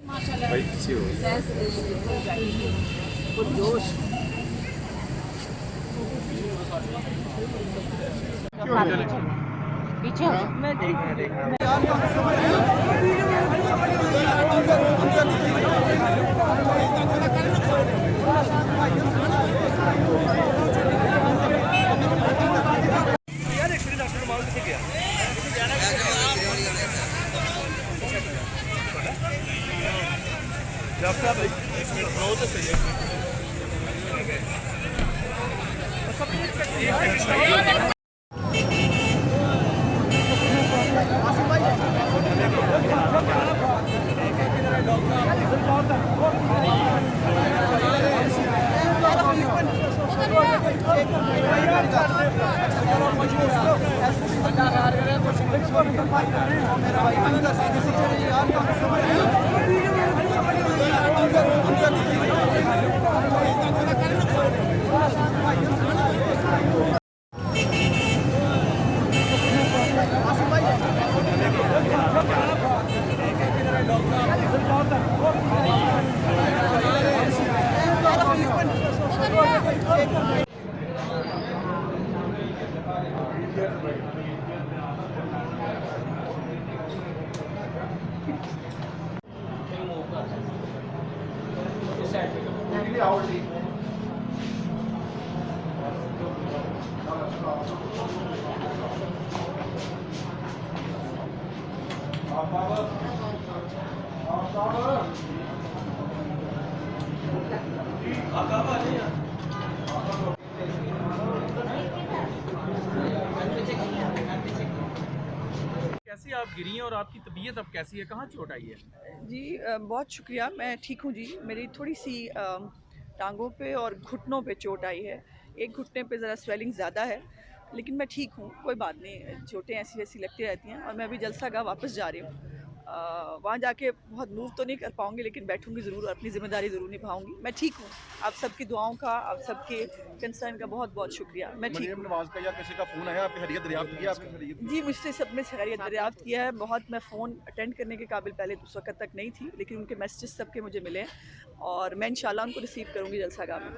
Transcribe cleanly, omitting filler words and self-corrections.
भाई किसी हो जोश पीछे हो मैं देख कैसी आप गिरी हैं और आपकी तबीयत अब कैसी है, कहाँ चोट आई है? जी बहुत शुक्रिया, मैं ठीक हूँ जी। मेरी थोड़ी सी टांगों पे और घुटनों पे चोट आई है। एक घुटने पे ज़रा स्वेलिंग ज़्यादा है, लेकिन मैं ठीक हूँ, कोई बात नहीं। चोटें ऐसी वैसी लगती रहती हैं और मैं अभी जलसा गाह वापस जा रही हूँ। वहाँ जाके बहुत मूव तो नहीं कर पाऊँगी, लेकिन बैठूँगी ज़रूर और अपनी ज़िम्मेदारी ज़रूर निभाऊँगी। मैं ठीक हूँ। आप सबकी दुआओं का, आप सबके कंसर्न का बहुत बहुत शुक्रिया। मैं ठीक मरियम हूँ। नवाज का या किसी का फोन आया, आपकी खैरियत दरियाफ्त किया आपकी खैरियत? जी, मुझसे सबने खैरियत दरियाफ़्त किया है। बहुत मैं फ़ोन अटेंड करने के काबिल पहले उस वक़्त तक नहीं थी, लेकिन उनके मैसेजेस सबके मुझे मिले हैं और मैं इंशाल्लाह उनको रिसीव करूँगी जलसागाह में।